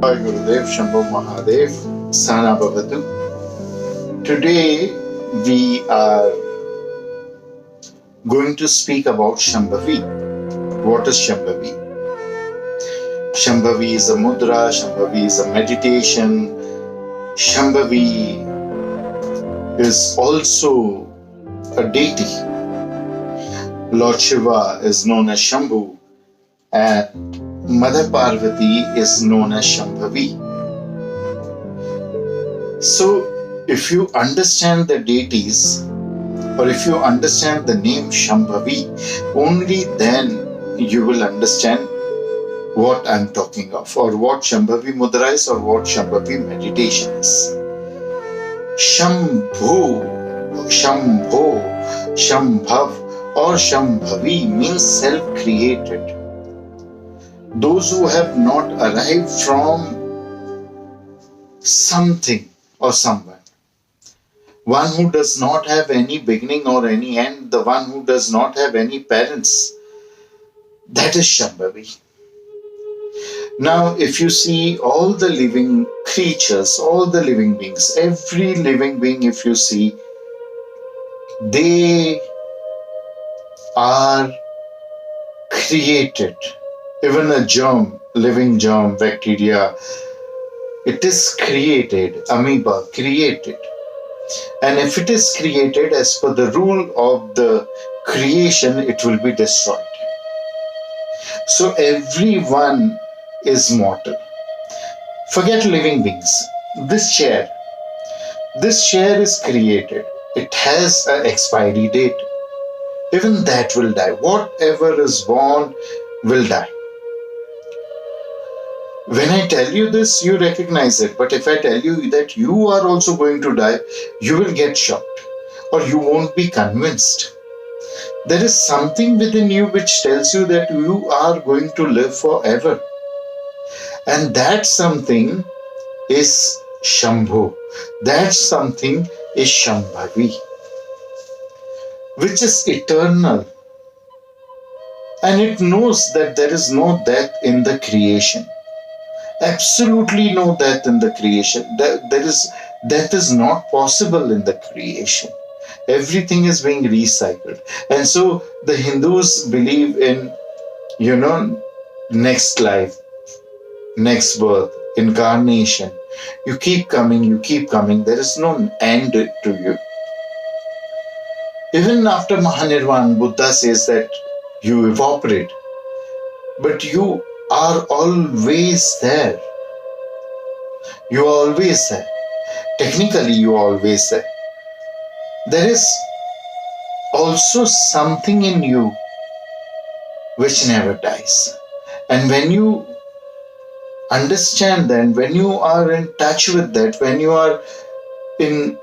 Jai Gurudev Shambhu Mahadev Sana Bhavatu. Today we are going to speak about Shambhavi. What is Shambhavi? Shambhavi is a mudra, Shambhavi is a meditation, Shambhavi is also a deity. Lord Shiva is known as Shambhu and Mother Parvati is known as Shambhavi. So, if you understand the deities or if you understand the name Shambhavi, only then you will understand what I'm talking of, or what Shambhavi Mudra is, or what Shambhavi meditation is. Shambhu, Shambho, Shambhav, or Shambhavi means self-created. Those who have not arrived from something or someone. One who does not have any beginning or any end, the one who does not have any parents, that is Shambhavi. Now, if you see all the living creatures, all the living beings, every living being, if you see, they are created. Even a germ, living germ, bacteria, it is created, amoeba, created. And if it is created as per the rule of the creation, it will be destroyed. So everyone is mortal. Forget living beings. This chair is created. It has an expiry date. Even that will die. Whatever is born will die. When I tell you this, you recognize it. But if I tell you that you are also going to die, you will get shocked or you won't be convinced. There is something within you which tells you that you are going to live forever. And that something is Shambhu. That something is Shambhavi, which is eternal. And it knows that there is no death in the creation. Absolutely no death in the creation. Death is not possible in the creation. Everything is being recycled. And so the Hindus believe in, next life, next birth, incarnation. You keep coming. There is no end to you. Even after Mahanirvan, Buddha says that you evaporate, but you are always there. You are always there. Technically, you are always there. There is also something in you which never dies. And when you understand that, when you are in touch with that, when you are in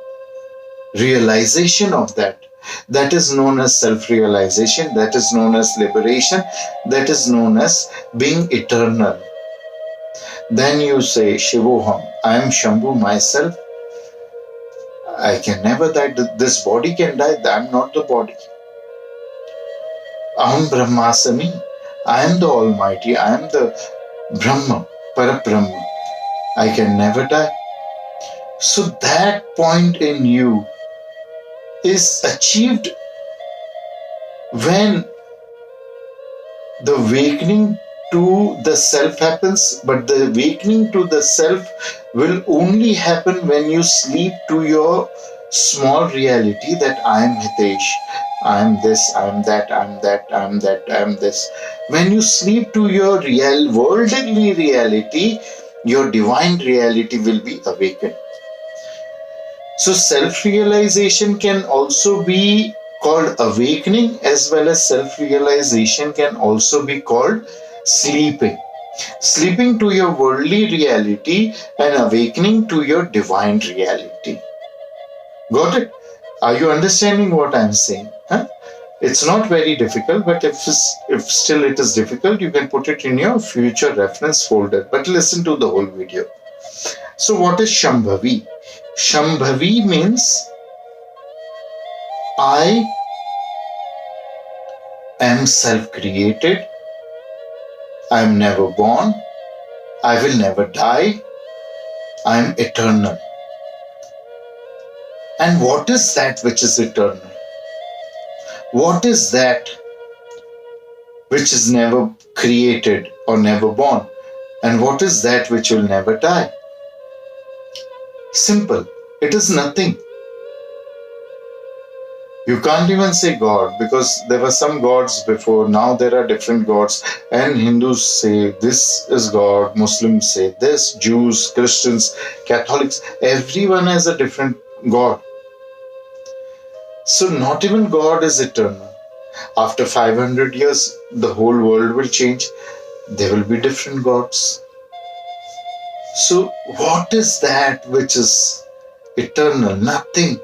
realization of that, that is known as self-realization, that is known as liberation, that is known as being eternal. Then you say, Shivoham, I am Shambhu myself. I can never die. This body can die. I am not the body. Aham Brahmasami. I am the Almighty. I am the Brahma, Parabrahma. I can never die. So that point in you is achieved when the awakening to the self happens, but the awakening to the self will only happen when you sleep to your small reality that I am Hitesh, I am this, I am that, I am that, I am that, I am this. When you sleep to your real worldly reality, your divine reality will be awakened. So self-realization can also be called awakening, as well as self-realization can also be called sleeping. Sleeping to your worldly reality and awakening to your divine reality. Got it? Are you understanding what I'm saying? Huh? It's not very difficult, but if still it is difficult, you can put it in your future reference folder. But listen to the whole video. So what is Shambhavi? Shambhavi means I am self-created. I am never born. I will never die. I am eternal. And what is that which is eternal? What is that which is never created or never born? And what is that which will never die? Simple. It is nothing. You can't even say God, because there were some gods before. Now there are different gods. And Hindus say this is God. Muslims say this. Jews, Christians, Catholics. Everyone has a different God. So not even God is eternal. After 500 years, the whole world will change. There will be different gods. So what is that which is eternal? Nothing.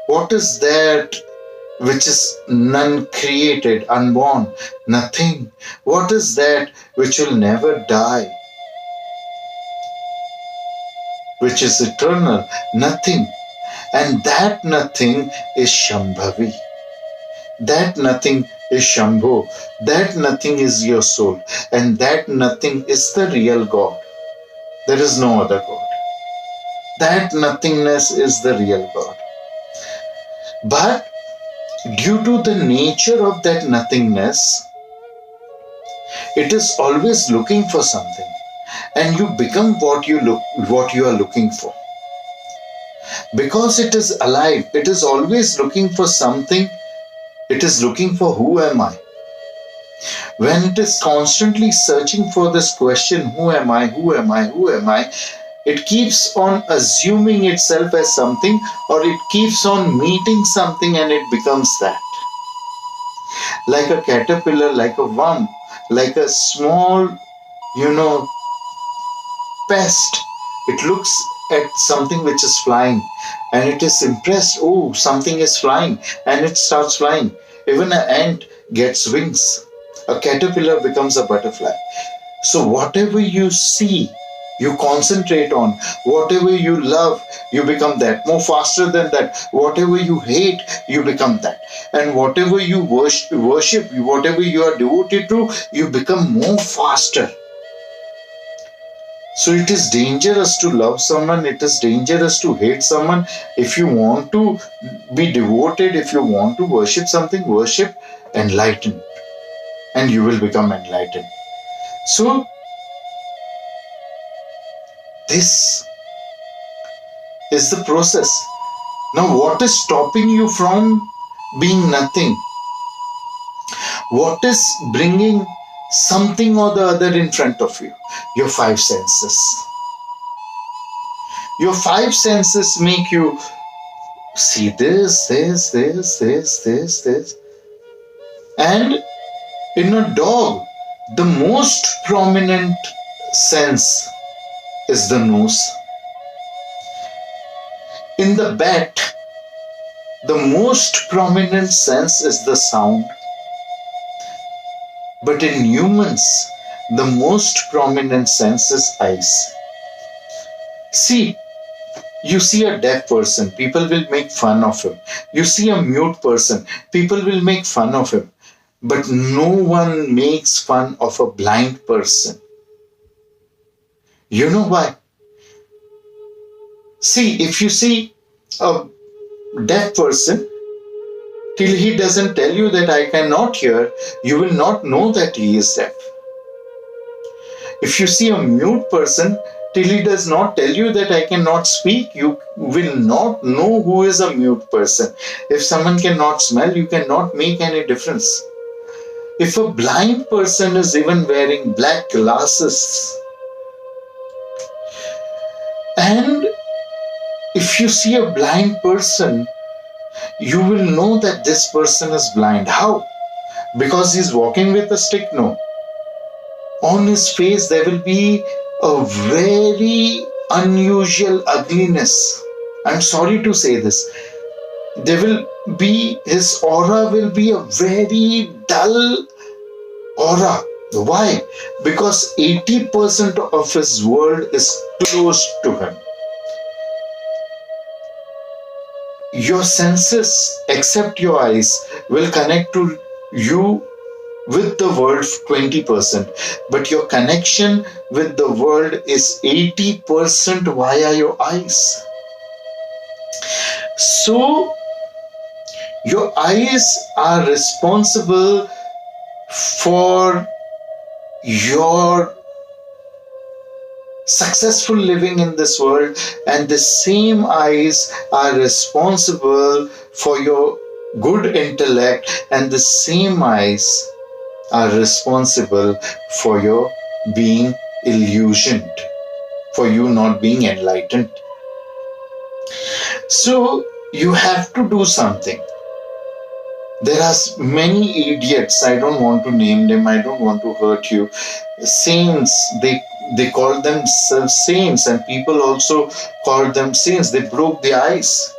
What is that which is none created, unborn? Nothing. What is that which will never die? Which is eternal? Nothing. And that nothing is Shambhavi. That nothing is Shambho. That nothing is your soul. And that nothing is the real God. There is no other God. That nothingness is the real God. But due to the nature of that nothingness, it is always looking for something. And you become what you are looking for. Because it is alive, it is always looking for something. It is looking for who am I? When it is constantly searching for this question, who am I, who am I, who am I, it keeps on assuming itself as something, or it keeps on meeting something and it becomes that. Like a caterpillar, like a worm, like a small, pest. It looks at something which is flying and it is impressed. Oh, something is flying, and it starts flying. Even an ant gets wings. A caterpillar becomes a butterfly. So whatever you see, you concentrate on. Whatever you love, you become that. More faster than that. Whatever you hate, you become that. And whatever you worship, whatever you are devoted to, you become more faster. So it is dangerous to love someone. It is dangerous to hate someone. If you want to be devoted, if you want to worship something, worship enlightened. And you will become enlightened. So this is the process. Now, what is stopping you from being nothing? What is bringing something or the other in front of you? Your five senses. Your five senses make you see this. And in a dog, the most prominent sense is the nose. In the bat, the most prominent sense is the sound. But in humans, the most prominent sense is eyes. See, you see a deaf person, people will make fun of him. You see a mute person, people will make fun of him. But no one makes fun of a blind person. You know why? See, if you see a deaf person, till he doesn't tell you that I cannot hear, you will not know that he is deaf. If you see a mute person, till he does not tell you that I cannot speak, you will not know who is a mute person. If someone cannot smell, you cannot make any difference. If a blind person is even wearing black glasses, and if you see a blind person, you will know that this person is blind. How? Because he's walking with a stick? No. On his face there will be a very unusual ugliness. I'm sorry to say this. His aura will be a very dull aura. Why? Because 80% of his world is closed to him. Your senses, except your eyes, will connect to you with the world 20%, but your connection with the world is 80% via your eyes. So, your eyes are responsible for your successful living in this world, and the same eyes are responsible for your good intellect, and the same eyes are responsible for your being illusioned, for you not being enlightened. So you have to do something. There are many idiots, I don't want to name them, I don't want to hurt you. Saints, they call themselves saints, and people also call them saints. They broke the ice.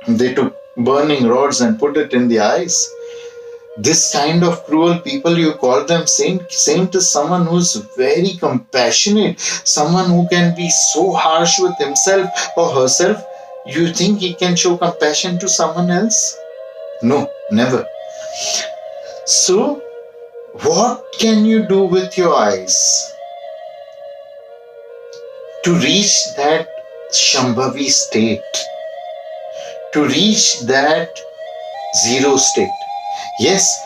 They took burning rods and put it in the eyes. This kind of cruel people, you call them saint. Saint is someone who's very compassionate, someone who can be so harsh with himself or herself. You think he can show compassion to someone else? No, never. So, what can you do with your eyes to reach that Shambhavi state, to reach that zero state? Yes,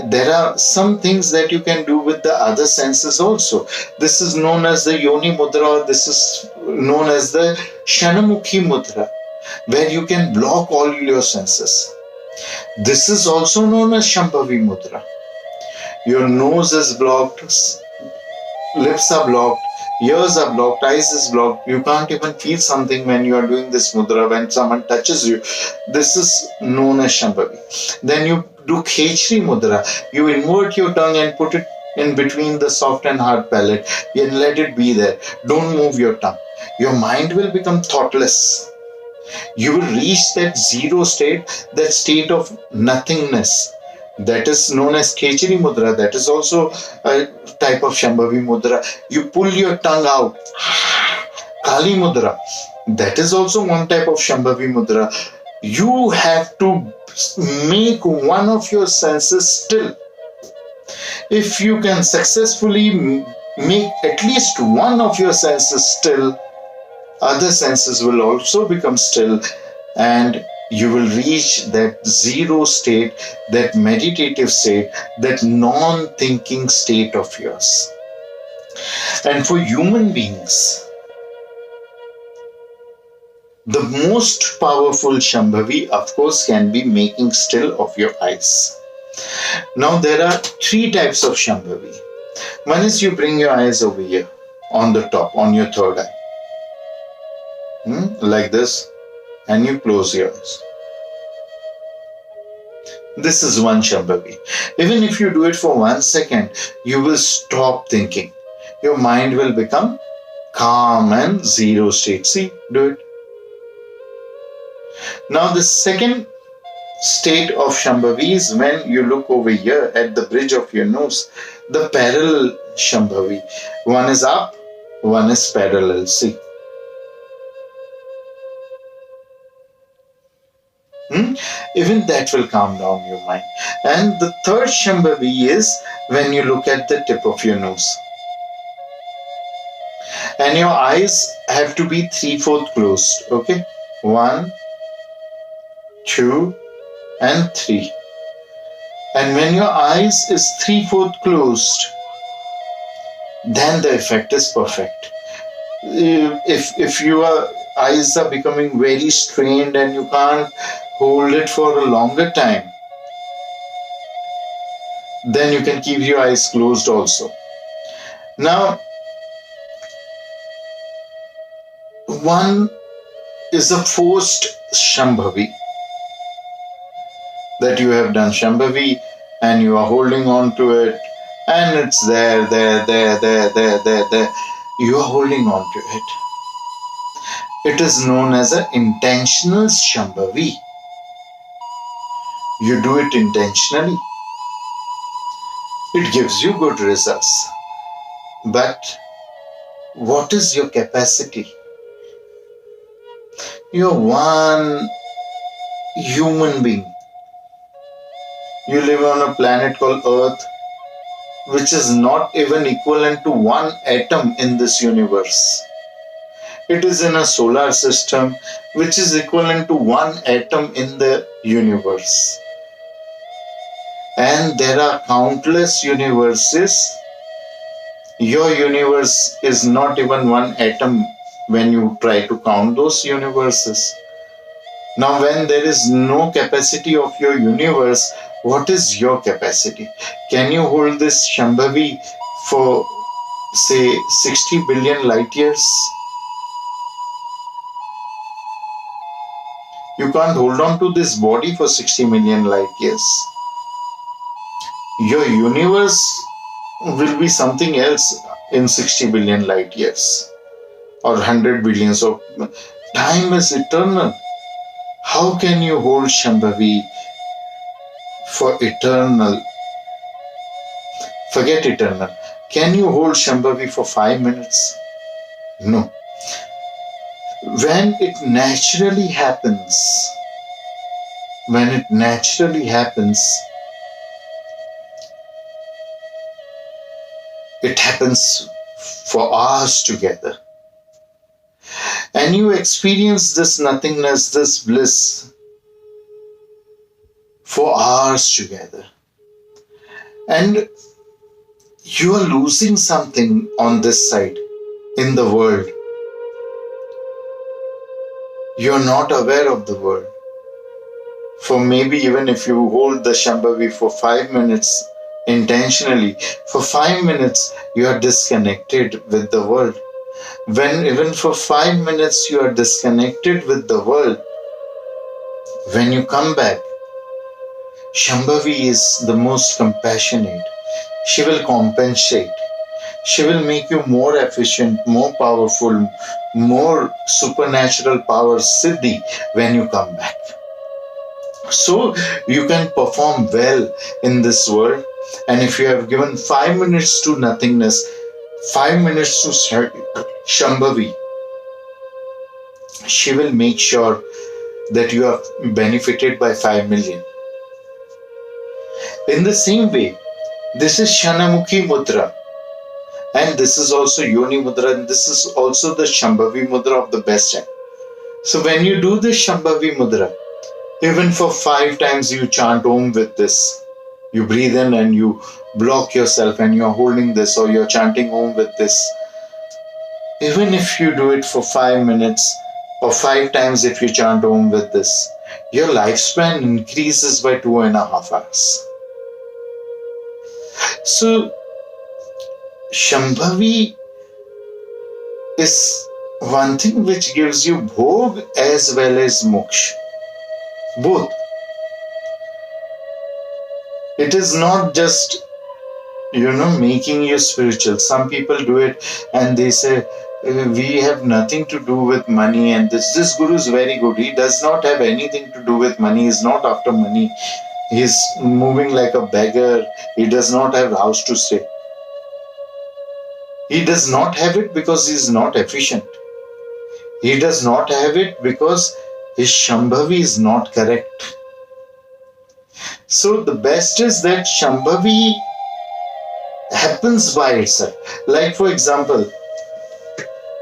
there are some things that you can do with the other senses also. This is known as the Yoni Mudra, or this is known as the Shanamukhi Mudra, where you can block all your senses. This is also known as Shambhavi Mudra. Your nose is blocked, lips are blocked, ears are blocked, eyes is blocked. You can't even feel something when you are doing this mudra, when someone touches you. This is known as Shambhavi. Then you do Khechri Mudra. You invert your tongue and put it in between the soft and hard palate and let it be there. Don't move your tongue. Your mind will become thoughtless. You will reach that zero state, that state of nothingness. That is known as Khechri Mudra. That is also a type of Shambhavi Mudra. You pull your tongue out. Kali Mudra. That is also one type of Shambhavi Mudra. You have to make one of your senses still. If you can successfully make at least one of your senses still, other senses will also become still, and you will reach that zero state, that meditative state, that non-thinking state of yours. And for human beings, the most powerful Shambhavi, of course, can be making still of your eyes. Now, there are three types of Shambhavi. One is you bring your eyes over here, on the top, on your third eye. Like this, and you close your eyes. This is one Shambhavi. Even if you do it for 1 second, you will stop thinking. Your mind will become calm and zero state. See, do it. Now, the second state of Shambhavi is when you look over here at the bridge of your nose, the parallel Shambhavi. One is up, one is parallel. See. Even that will calm down your mind. And the third Shambhavi is when you look at the tip of your nose. And your eyes have to be 3/4 closed. Okay? 1, 2, and 3. And when your eyes is 3/4 closed, then the effect is perfect. If your eyes are becoming very strained and you can't hold it for a longer time, then you can keep your eyes closed also. Now, one is a forced Shambhavi, that you have done Shambhavi and you are holding on to it, and it's there. You are holding on to it. It is known as an intentional Shambhavi. You do it intentionally. It gives you good results. But what is your capacity? You're one human being. You live on a planet called Earth. which is not even equivalent to one atom in this universe. It is in a solar system which is equivalent to one atom in the universe. And there are countless universes. Your universe is not even one atom when you try to count those universes. Now, when there is no capacity of your universe, what is your capacity? Can you hold this Shambhavi for, say, 60 billion light years? You can't hold on to this body for 60 million light years. Your universe will be something else in 60 billion light years or 100 billions of time is eternal. How can you hold Shambhavi for eternal? Forget eternal. Can you hold Shambhavi for 5 minutes? No. When it naturally happens, it happens for hours together. And you experience this nothingness, this bliss for hours together. And you are losing something on this side in the world. You are not aware of the world. For maybe even if you hold the Shambhavi for 5 minutes intentionally, for 5 minutes you are disconnected with the world. When even for 5 minutes you are disconnected with the world, when you come back, Shambhavi is the most compassionate. She will compensate. She will make you more efficient, more powerful, more supernatural power siddhi when you come back. So you can perform well in this world. And if you have given 5 minutes to nothingness, 5 minutes to Shambhavi, she will make sure that you are benefited by 5 million. In the same way, this is Shanamukhi Mudra. And this is also Yoni Mudra. And this is also the Shambhavi Mudra of the best time. So when you do this Shambhavi Mudra, even for 5 times you chant Om with this. You breathe in and you block yourself and you're holding this or you're chanting Om with this. Even if you do it for 5 minutes or 5 times if you chant Om with this, your lifespan increases by 2.5 hours. So, Shambhavi is one thing which gives you bhog as well as moksha. Both. It is not just, making you spiritual. Some people do it and they say, we have nothing to do with money and this guru is very good. He does not have anything to do with money. He is not after money. He is moving like a beggar. He does not have a house to stay. He does not have it because he is not efficient. He does not have it because his Shambhavi is not correct. So the best is that Shambhavi happens by itself. Like for example,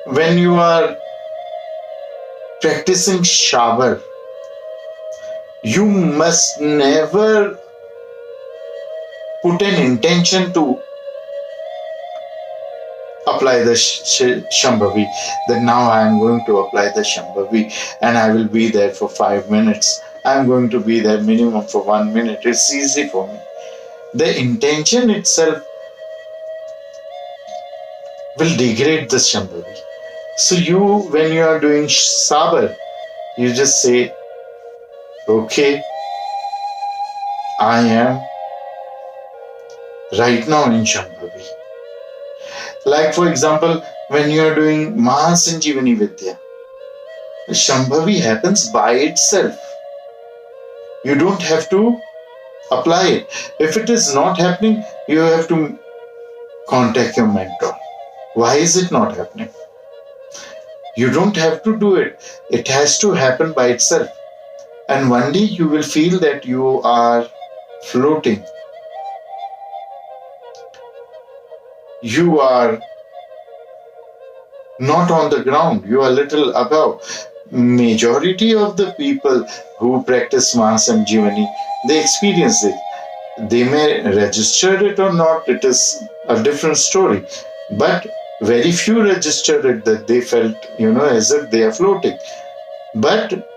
when you are practicing shower, you must never put an intention to apply the Shambhavi, that now I am going to apply the Shambhavi and I will be there for 5 minutes. I am going to be there minimum for 1 minute. It's easy for me. The intention itself will degrade the Shambhavi. So when you are doing Sabar, you just say, okay, I am right now in Shambhavi. Like for example, when you are doing Mahasanjivani Vidya, Shambhavi happens by itself. You don't have to apply it. If it is not happening, you have to contact your mentor. Why is it not happening? You don't have to do it. It has to happen by itself. And one day you will feel that you are floating. You are not on the ground, you are little above. Majority of the people who practice Mahasanjivani, they experience it. They may register it or not, it is a different story. But very few registered it that they felt, as if they are floating. But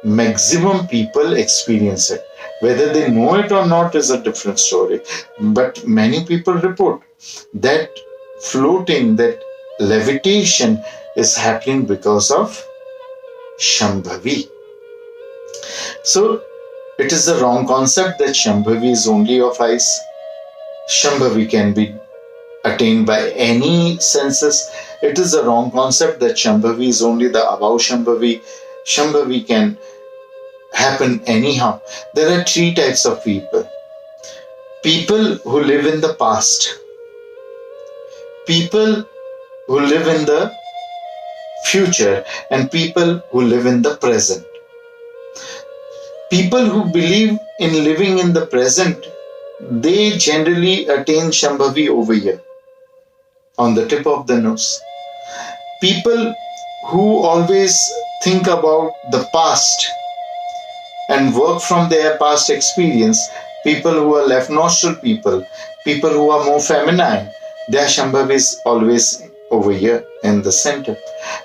maximum people experience it. Whether they know it or not is a different story. But many people report that floating, that levitation is happening because of Shambhavi. So it is the wrong concept that Shambhavi is only of ice. Shambhavi can be attained by any senses. It is a wrong concept that Shambhavi is only the above Shambhavi. Shambhavi can happen anyhow. There are three types of people. People who live in the past. People who live in the future. And people who live in the present. People who believe in living in the present, they generally attain Shambhavi over here, on the tip of the nose. People who always think about the past and work from their past experience, people who are left nostril people who are more feminine, their Shambhavi is always over here in the center.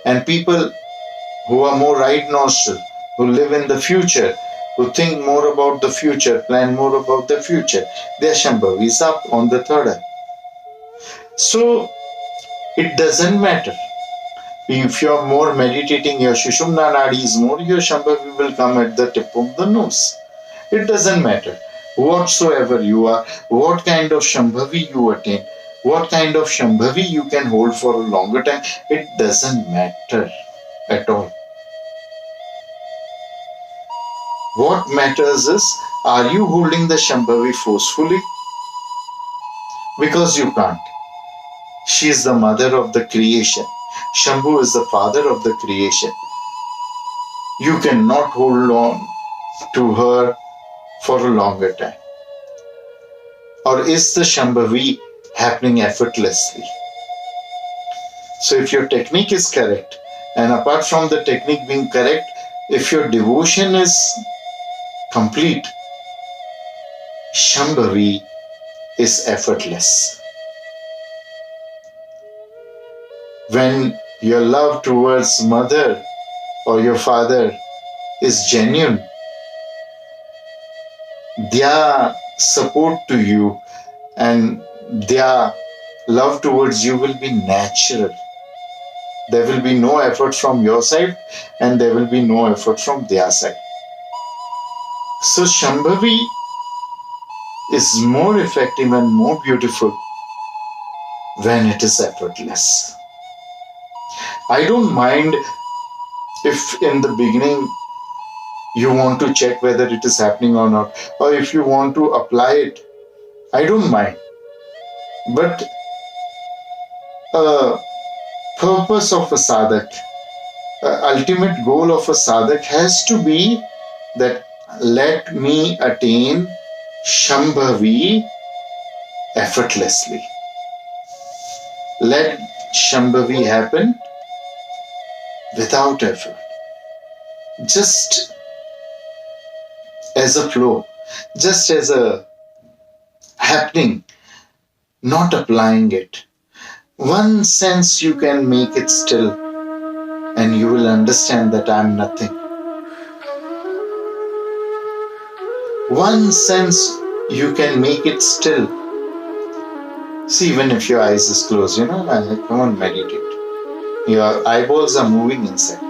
And people who are more right nostril, who live in the future, who think more about the future, plan more about the future, their Shambhavi is up on the third eye. So it doesn't matter. If you're more meditating, your Sushumna Nadi is more, your Shambhavi will come at the tip of the nose. It doesn't matter. Whatsoever you are, what kind of Shambhavi you attain, what kind of Shambhavi you can hold for a longer time, it doesn't matter at all. What matters is, are you holding the Shambhavi forcefully? Because you can't. She is the mother of the creation. Shambhu is the father of the creation. You cannot hold on to her for a longer time. Or is the Shambhavi happening effortlessly? So if your technique is correct, and apart from the technique being correct, if your devotion is complete, Shambhavi is effortless. When your love towards mother or your father is genuine, their support to you and their love towards you will be natural. There will be no effort from your side and there will be no effort from their side. So Shambhavi is more effective and more beautiful when it is effortless. I don't mind if in the beginning you want to check whether it is happening or not, or if you want to apply it, I don't mind. But purpose of a sadhak, ultimate goal of a sadhak has to be that let me attain Shambhavi effortlessly. Let Shambhavi happen without effort. Just as a flow, just as a happening, not applying it. One sense you can make it still and you will understand that I am nothing. One sense you can make it still. See, even if your eyes is closed, come on, meditate. Your eyeballs are moving inside.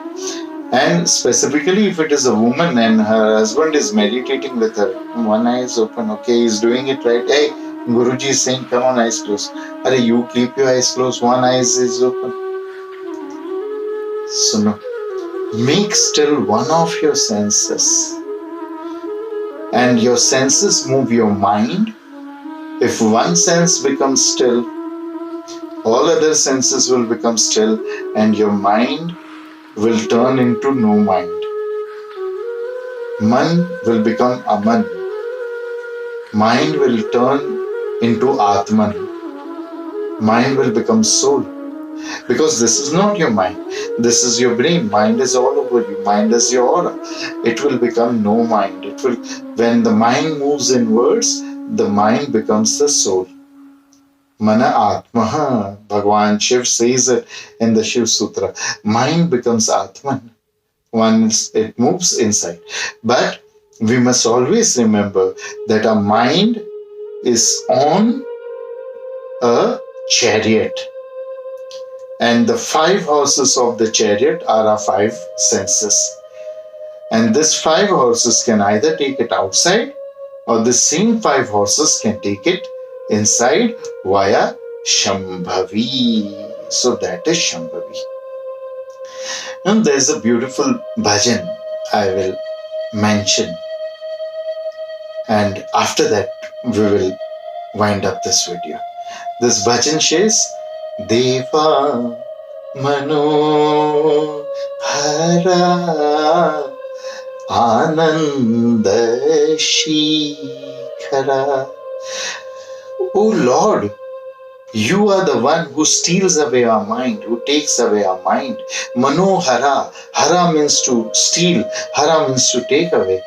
And specifically if it is a woman and her husband is meditating with her, one eye is open, okay, he's doing it right. Hey, Guruji is saying, come on, eyes closed. Arey, you keep your eyes closed, one eye is open. So no, make still one of your senses. And your senses move your mind. If one sense becomes still, all other senses will become still and your mind will turn into no mind. Man will become Aman. Mind will turn into Atman. mind will become soul. Because this is not your mind. This is your brain. Mind is all over you. Mind is your aura. It will become no mind. It will, when the mind moves inwards, the mind becomes the soul. Mana Atmaha. Bhagwan Shiv says it in the Shiv Sutra. Mind becomes Atman once it moves inside. But we must always remember that our mind is on a chariot. And the 5 horses of the chariot are our 5 senses. And these 5 horses can either take it outside, or the same 5 horses can take it inside via Shambhavi. So that is Shambhavi. And there's a beautiful bhajan I will mention. And after that, we will wind up this video. This bhajan says, Deva Mano Hara Ananda Shikhara. O Lord, you are the one who steals away our mind, who takes away our mind. Manohara. Hara means to steal. Hara means to take away.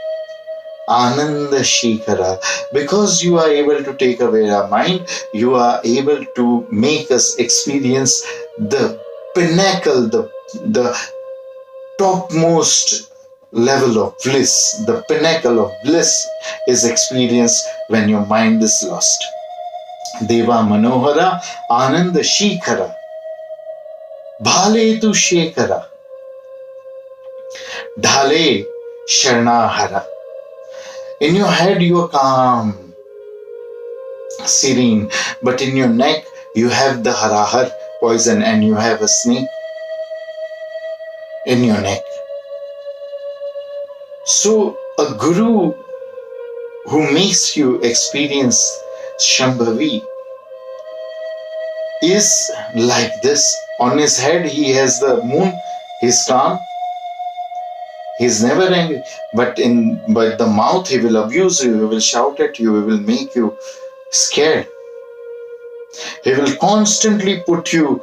Ananda Shikhara. Because you are able to take away our mind, you are able to make us experience the pinnacle, the topmost level of bliss. The pinnacle of bliss is experienced when your mind is lost. Deva Manohara Ananda Shikhara Bhale Tu Shekhara Dhale Sharnahara. In your head you are calm, serene, but in your neck you have the harahar poison and you have a snake in your neck. So a guru who makes you experience Shambhavi is like this. On his head he has the moon, he's calm. He's never angry, but the mouth he will abuse you, he will shout at you, he will make you scared. He will constantly put you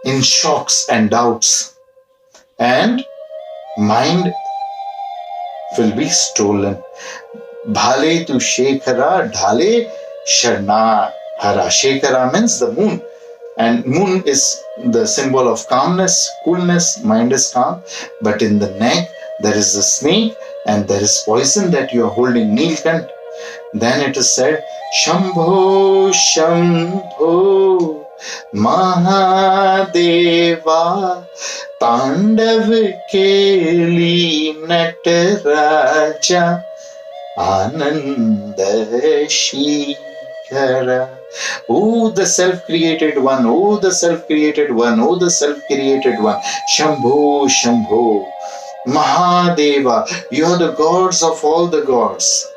in shocks and doubts, and mind will be stolen. Bhale tu Shekhara, Dhale Sharna Hara. Shekhara means the moon. And moon is the symbol of calmness, coolness, mind is calm. But in the neck, there is a snake and there is poison that you are holding, Neelkant. Then it is said, Shambho, Shambho, Mahadeva, Tandav Keli Nataraja, Ananda Shikhara. Oh, the self-created one, oh, the self-created one, oh, the self-created one. Shambho, Shambho, Mahadeva, you are the gods of all the gods.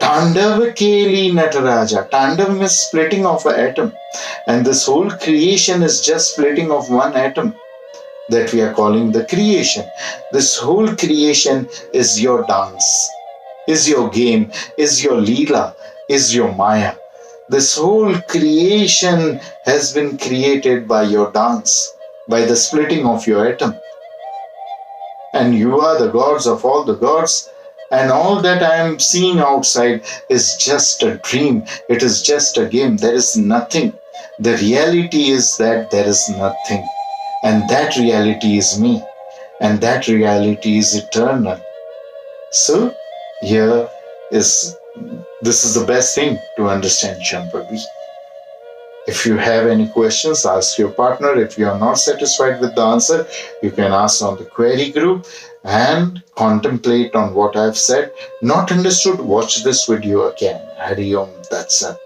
Tandav Keli Nataraja. Tandav means splitting of an atom. And this whole creation is just splitting of one atom that we are calling the creation. This whole creation is your dance, is your game, is your leela, is your Maya. This whole creation has been created by your dance, by the splitting of your atom. And you are the gods of all the gods. And all that I am seeing outside is just a dream. It is just a game. There is nothing. The reality is that there is nothing. And that reality is me. And that reality is eternal. So, this is the best thing to understand Shambhavi. If you have any questions, ask your partner. If you are not satisfied with the answer, you can ask on the query group and contemplate on what I have said. Not understood, watch this video again. Hari Om Tat Sat.